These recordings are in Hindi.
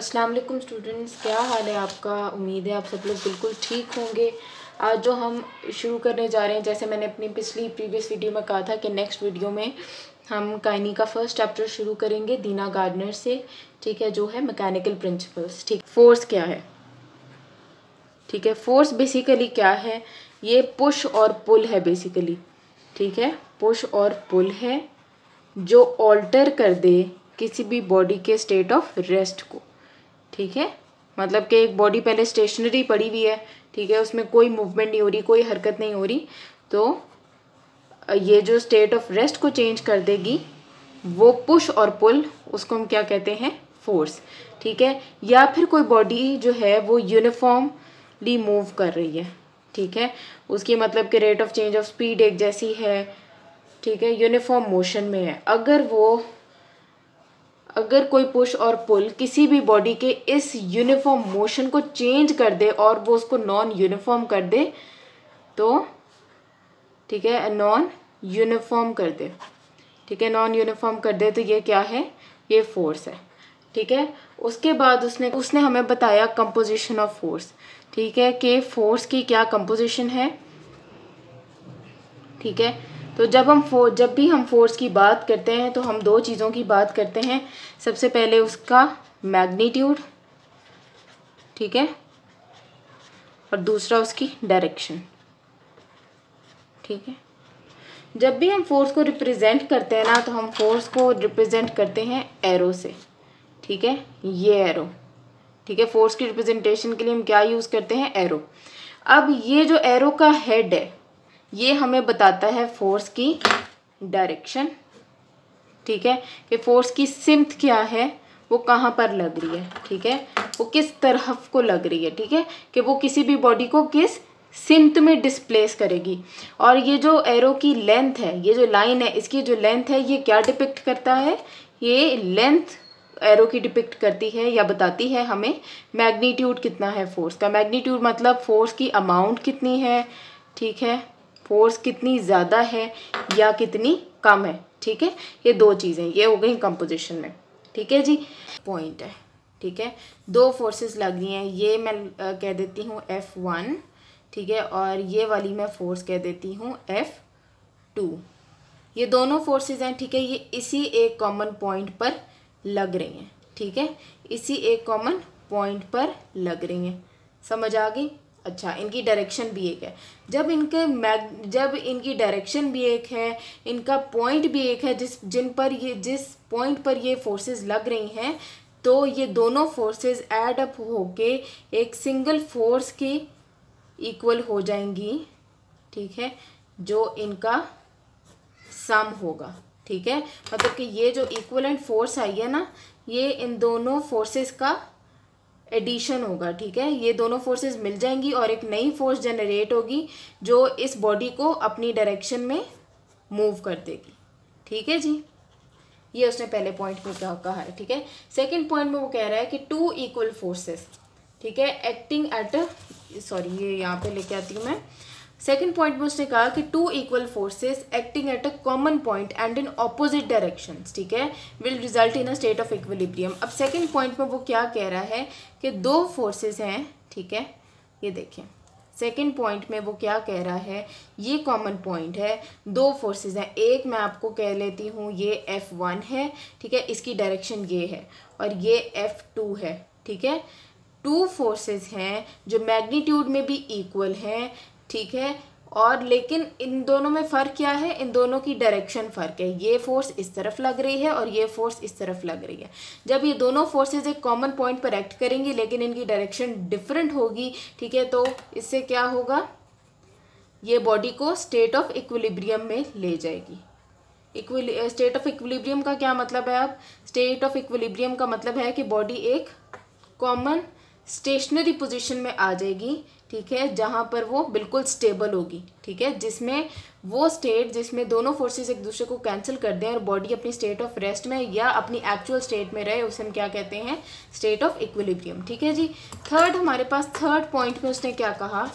अस्सलाम वालेकुम स्टूडेंट्स, क्या हाल है आपका। उम्मीद है आप सब लोग बिल्कुल ठीक होंगे। आज जो हम शुरू करने जा रहे हैं, जैसे मैंने अपनी प्रीवियस वीडियो में कहा था कि नेक्स्ट वीडियो में हम काइनी का फर्स्ट चैप्टर शुरू करेंगे दीना गार्डनर से, ठीक है, जो है मैकेनिकल प्रिंसिपल्स। ठीक, फोर्स क्या है, ठीक है। फोर्स बेसिकली क्या है, ये पुश और पुल है बेसिकली, ठीक है। पुश और पुल है जो ऑल्टर कर दे किसी भी बॉडी के स्टेट ऑफ रेस्ट को, ठीक है। मतलब कि एक बॉडी पहले स्टेशनरी पड़ी हुई है, ठीक है, उसमें कोई मूवमेंट नहीं हो रही, कोई हरकत नहीं हो रही, तो ये जो स्टेट ऑफ रेस्ट को चेंज कर देगी वो पुश और पुल, उसको हम क्या कहते हैं, फोर्स, ठीक है। या फिर कोई बॉडी जो है वो यूनिफॉर्मली मूव कर रही है, ठीक है, उसकी मतलब कि rate of change of speed एक जैसी है, ठीक है, यूनिफॉर्म मोशन में है। अगर कोई पुश और पुल किसी भी बॉडी के इस यूनिफॉर्म मोशन को चेंज कर दे और वो उसको नॉन यूनिफॉर्म कर दे, तो ठीक है, नॉन यूनिफॉर्म कर दे, ठीक है, नॉन यूनिफॉर्म कर दे, तो ये क्या है, ये फोर्स है, ठीक है। उसके बाद उसने हमें बताया कंपोजिशन ऑफ फोर्स, ठीक है, कि फोर्स की क्या कंपोजिशन है, ठीक है। तो जब भी हम फोर्स की बात करते हैं तो हम दो चीज़ों की बात करते हैं। सबसे पहले उसका मैग्नीट्यूड, ठीक है, और दूसरा उसकी डायरेक्शन, ठीक है। जब भी हम फोर्स को रिप्रेजेंट करते हैं ना, तो हम फोर्स को रिप्रेजेंट करते हैं एरो से, ठीक है, ये एरो, ठीक है। फोर्स की रिप्रेजेंटेशन के लिए हम क्या यूज़ करते हैं, एरो। अब ये जो एरो का हेड है ये हमें बताता है फोर्स की डायरेक्शन, ठीक है, कि फोर्स की सिम्त क्या है, वो कहाँ पर लग रही है, ठीक है, वो किस तरफ को लग रही है, ठीक है, कि वो किसी भी बॉडी को किस सिम्त में डिस्प्लेस करेगी। और ये जो एरो की लेंथ है, ये जो लाइन है, इसकी जो लेंथ है ये क्या डिपिक्ट करता है, ये लेंथ एरो की डिपिक्ट करती है या बताती है हमें मैग्नीट्यूड कितना है फोर्स का। मैग्नीट्यूड मतलब फोर्स की अमाउंट कितनी है, ठीक है, फोर्स कितनी ज़्यादा है या कितनी कम है, ठीक है। ये दो चीज़ें ये हो गई कंपोजिशन में, ठीक है जी। पॉइंट है, ठीक है, दो फोर्सेस लग रही हैं, ये मैं कह देती हूँ F1, ठीक है, और ये वाली मैं फोर्स कह देती हूँ F2। ये दोनों फोर्सेस हैं, ठीक है, ये इसी एक कॉमन पॉइंट पर लग रही हैं, ठीक है, इसी एक कॉमन पॉइंट पर लग रही हैं। समझ आ गई। अच्छा, इनकी डायरेक्शन भी एक है। जब इनकी डायरेक्शन भी एक है, इनका पॉइंट भी एक है, जिस पॉइंट पर ये फोर्सेस लग रही हैं, तो ये दोनों फोर्सेस ऐड अप होके एक सिंगल फोर्स के इक्वल हो जाएंगी, ठीक है, जो इनका सम होगा, ठीक है। मतलब कि ये जो इक्वलेंट फोर्स आई है ना, ये इन दोनों फोर्सेस का एडिशन होगा, ठीक है। ये दोनों फोर्सेस मिल जाएंगी और एक नई फोर्स जनरेट होगी जो इस बॉडी को अपनी डायरेक्शन में मूव कर देगी, ठीक है जी। ये उसने पहले पॉइंट में कहा है, ठीक है। सेकंड पॉइंट में वो कह रहा है कि टू इक्वल फोर्सेस, ठीक है, एक्टिंग एट ये यहाँ पे लेके आती हूँ मैं। सेकेंड पॉइंट में उसने कहा कि two equal forces acting at a common point and in opposite directions, ठीक है, will result in a state of equilibrium. अब सेकेंड पॉइंट में वो क्या कह रहा है कि दो फोर्सेस हैं, ठीक है, ये देखें, सेकेंड पॉइंट में वो क्या कह रहा है, ये कॉमन पॉइंट है, दो फोर्सेस हैं, एक मैं आपको कह लेती हूँ ये F1 है, ठीक है, इसकी डायरेक्शन ये है, और ये F2 है, ठीक है। टू फोर्सेस हैं जो मैग्नीट्यूड में भी इक्वल हैं, ठीक है, और लेकिन इन दोनों में फ़र्क क्या है, इन दोनों की डायरेक्शन फ़र्क है। ये फोर्स इस तरफ लग रही है और ये फोर्स इस तरफ लग रही है। जब ये दोनों फोर्सेस एक कॉमन पॉइंट पर एक्ट करेंगी लेकिन इनकी डायरेक्शन डिफरेंट होगी, ठीक है, तो इससे क्या होगा, ये बॉडी को स्टेट ऑफ इक्विलिब्रियम में ले जाएगी। स्टेट ऑफ इक्विलिब्रियम का क्या मतलब है, अब स्टेट ऑफ इक्विलिब्रियम का मतलब है कि बॉडी एक कॉमन स्टेशनरी पोजीशन में आ जाएगी, ठीक है, जहाँ पर वो बिल्कुल स्टेबल होगी, ठीक है, जिसमें दोनों फोर्सेस एक दूसरे को कैंसिल कर दें और बॉडी अपनी स्टेट ऑफ रेस्ट में या अपनी एक्चुअल स्टेट में रहे, उसे हम क्या कहते हैं, स्टेट ऑफ इक्विलिब्रियम, ठीक है जी। हमारे पास थर्ड पॉइंट में उसने क्या कहा,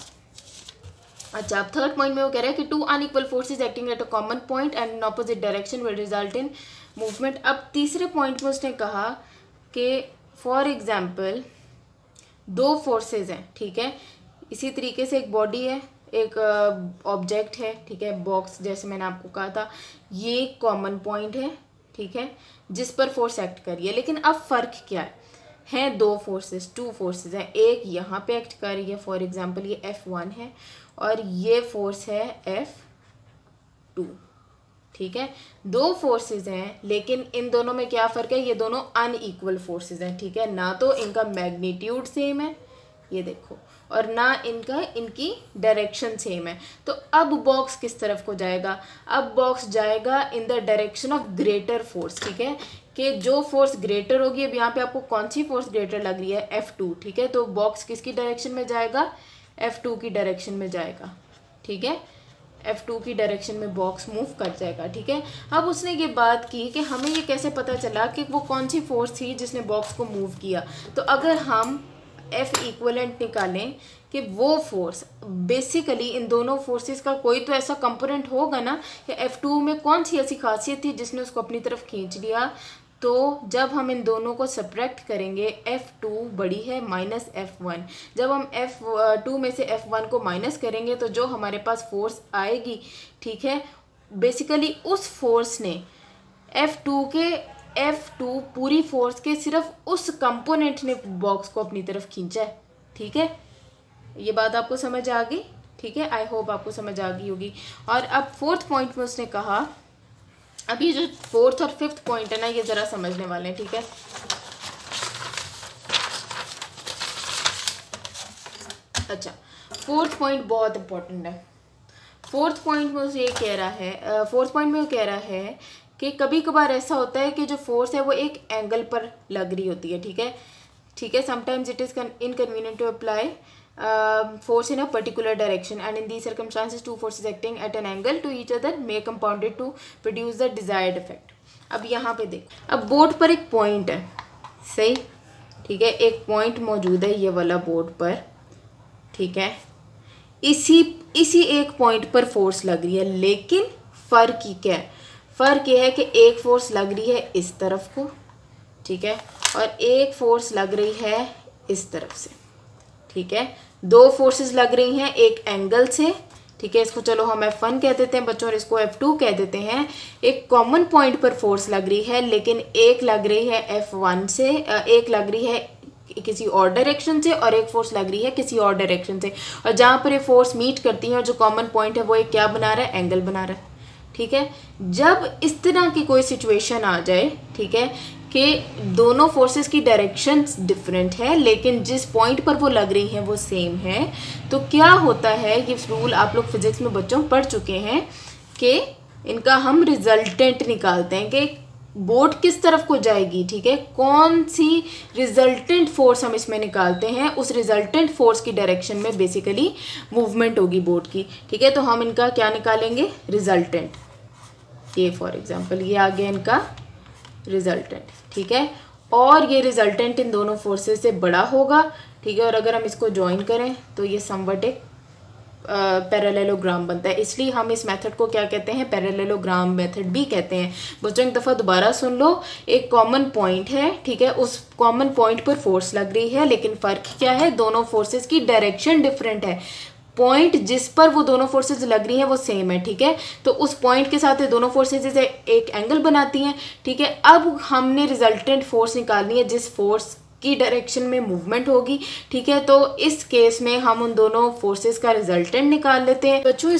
अच्छा, अब थर्ड पॉइंट में वो कह रहा है कि two unequal forces acting at a common point and in opposite direction will result in movement. अब तीसरे पॉइंट में उसने कहा कि फॉर एग्जाम्पल दो फोर्सेस हैं, ठीक है, इसी तरीके से एक बॉडी है, एक ऑब्जेक्ट है, ठीक है, बॉक्स जैसे मैंने आपको कहा था, ये कॉमन पॉइंट है, ठीक है, जिस पर फोर्स एक्ट कर रही है। लेकिन अब फ़र्क क्या है दो फोर्सेस, टू फोर्सेस हैं, एक यहाँ पे एक्ट कर रही है, फॉर एग्जांपल ये F1 है और ये फोर्स है F2, ठीक है, दो फोर्सेस हैं, लेकिन इन दोनों में क्या फ़र्क है, ये दोनों अनइक्वल फोर्सेस हैं, ठीक है, ना तो इनका मैग्नीट्यूड सेम है, ये देखो, और ना इनकी डायरेक्शन सेम है। तो अब बॉक्स किस तरफ को जाएगा, अब बॉक्स जाएगा in the direction of greater force, ठीक है, कि जो फोर्स ग्रेटर होगी, अब यहाँ पे आपको कौन सी फोर्स ग्रेटर लग रही है, F2, ठीक है, तो बॉक्स किसकी डायरेक्शन में जाएगा, F2 की डायरेक्शन में जाएगा, ठीक है, F2 की डायरेक्शन में बॉक्स मूव कर जाएगा, ठीक है। अब उसने ये बात की कि हमें ये कैसे पता चला कि वो कौन सी फोर्स थी जिसने बॉक्स को मूव किया। तो अगर हम F इक्वलेंट निकालें कि वो फोर्स बेसिकली इन दोनों फोर्सेस का कोई तो ऐसा कंपोनेंट होगा ना कि F2 में कौन सी ऐसी खासियत थी जिसने उसको अपनी तरफ खींच लिया। तो जब हम इन दोनों को सब्ट्रैक्ट करेंगे, F2 बड़ी है माइनस F1, जब हम F2 में से F1 को माइनस करेंगे तो जो हमारे पास फोर्स आएगी, ठीक है, बेसिकली उस फोर्स ने F2 पूरी फोर्स के सिर्फ उस कंपोनेंट ने बॉक्स को अपनी तरफ खींचा है, ठीक है, ये बात आपको समझ आ गई, ठीक है, आई होप आपको समझ आ गई होगी। और अब फोर्थ पॉइंट में उसने कहा, अभी जो फोर्थ और फिफ्थ पॉइंट है ना, ये ज़रा समझने वाले हैं, ठीक है। अच्छा, फोर्थ पॉइंट बहुत इंपॉर्टेंट है। फोर्थ पॉइंट में ये कह रहा है कि कभी कभार ऐसा होता है कि जो फोर्स है वो एक एंगल पर लग रही होती है, ठीक है, sometimes it is inconvenient to apply force in a particular direction, and in these circumstances two forces acting at an angle to each other may compound it to produce the desired effect। अब यहाँ पे देख, अब बोर्ड पर एक पॉइंट है, सही, ठीक है, एक पॉइंट मौजूद है ये वाला बोर्ड पर, ठीक है, इसी एक पॉइंट पर फोर्स लग रही है, लेकिन फ़र्क ही क्या है, फ़र्क ये है कि एक फोर्स लग रही है इस तरफ को, ठीक है, और एक फोर्स लग रही है इस तरफ से, ठीक है, दो फोर्सेस लग रही हैं एक एंगल से, ठीक है, इसको चलो हम F1 कह देते हैं बच्चों और इसको F2 कह देते हैं। एक कॉमन पॉइंट पर फोर्स लग रही है, लेकिन एक लग रही है F1 से, एक लग रही है किसी और डायरेक्शन से और एक फोर्स लग रही है किसी और डायरेक्शन से, और जहाँ पर ये फोर्स मीट करती हैं और जो कॉमन पॉइंट है वो एक क्या बना रहा है, एंगल बना रहा है, ठीक है। जब इस तरह की कोई सिचुएशन आ जाए, ठीक है, कि दोनों फोर्सेस की डायरेक्शन डिफरेंट है लेकिन जिस पॉइंट पर वो लग रही हैं वो सेम है, तो क्या होता है, ये रूल आप लोग फिजिक्स में बच्चों पढ़ चुके हैं कि इनका हम रिजल्टेंट निकालते हैं कि बोर्ड किस तरफ को जाएगी, ठीक है, कौन सी रिजल्टेंट फोर्स हम इसमें निकालते हैं, उस रिजल्टेंट फोर्स की डायरेक्शन में बेसिकली मूवमेंट होगी बोर्ड की, ठीक है। तो हम इनका क्या निकालेंगे, रिजल्टेंट, ये फॉर एग्जांपल ये आ गया इनका रिजल्टेंट, ठीक है, और ये रिजल्टेंट इन दोनों फोर्सेस से बड़ा होगा, ठीक है, और अगर हम इसको ज्वाइन करें तो ये समवट एक पैरेललोग्राम बनता है, इसलिए हम इस मेथड को क्या कहते हैं, पैरेललोग्राम मेथड भी कहते हैं। बच्चों एक दफ़ा दोबारा सुन लो, एक कॉमन पॉइंट है, ठीक है, उस कॉमन पॉइंट पर फोर्स लग रही है, लेकिन फ़र्क क्या है, दोनों फोर्सेस की डायरेक्शन डिफरेंट है, पॉइंट जिस पर वो दोनों फोर्सेस लग रही हैं वो सेम है, ठीक है, तो उस पॉइंट के साथ ये दोनों फोर्सेस एक एंगल बनाती हैं, ठीक है। अब हमने रिजल्टेंट फोर्स निकालनी है जिस फोर्स की डायरेक्शन में मूवमेंट होगी, ठीक है, तो इस केस में हम उन दोनों फोर्सेस का रिजल्टेंट निकाल लेते हैं। बच्चों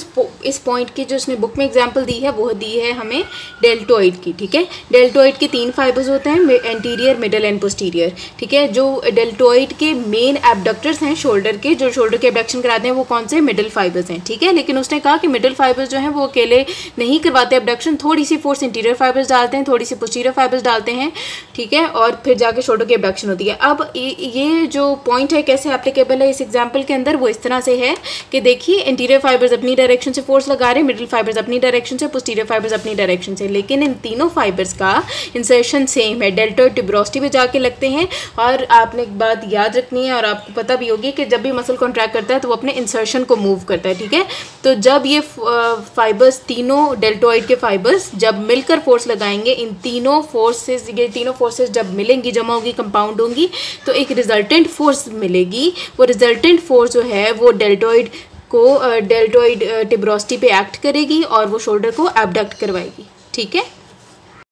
इस पॉइंट की जो उसने बुक में एग्जांपल दी है वो दी है हमें डेल्टोइड की, ठीक है, डेल्टोइड के 3 फाइबर्स होते हैं, एंटीरियर, मिडल एंड पोस्टीरियर, ठीक है। जो डेल्टोइड के मेन एबडक्टर्स हैं शोल्डर के, जो शोल्डर के एबडक्शन कराते हैं वो कौन से, मिडल फाइबर्स हैं, ठीक है, लेकिन उसने कहा कि मिडल फाइबर्स जो हैं वो अकेले नहीं करवाते एबडक्शन, थोड़ी सी फोर्स इंटीरियर फाइबर्स डालते हैं, थोड़ी सी पोस्टीरियर फाइबर्स डालते हैं, ठीक है, और फिर जाके शोल्डर की एबडक्शन होती है। अब ये जो पॉइंट है कैसे एप्लीकेबल है इस एग्जांपल के अंदर, वो इस तरह से है कि देखिए इंटीरियर फाइबर्स अपनी डायरेक्शन से फोर्स लगा रहे हैं, मिडिल फाइबर्स अपनी डायरेक्शन से, पोस्टीरियर फाइबर्स अपनी डायरेक्शन से, लेकिन इन तीनों फाइबर्स का इंसर्शन सेम है, डेल्टोइड ट्यूबरोसिटी में जाके लगते हैं। और आपने एक बात याद रखनी है और आपको पता भी होगी कि जब भी मसल कॉन्ट्रैक्ट करता है तो वो अपने इंसर्शन को मूव करता है, ठीक है। तो जब ये फाइबर्स, तीनों डेल्टोइड के फाइबर्स जब मिलकर फोर्स लगाएंगे, इन तीनों फोर्सेस, ये तीनों फोर्सेस जब मिलेंगी, जमा होगी, कंपाउंड होंगी, करेगी तो एक रिजल्टेंट फोर्स मिलेगी। वो रिजल्टेंट फोर्स जो है वो डेल्टॉइड टिब्रोसिटी पे एक्ट करेगी और वो शोल्डर को एबडक्ट करवाएगी। ठीक है।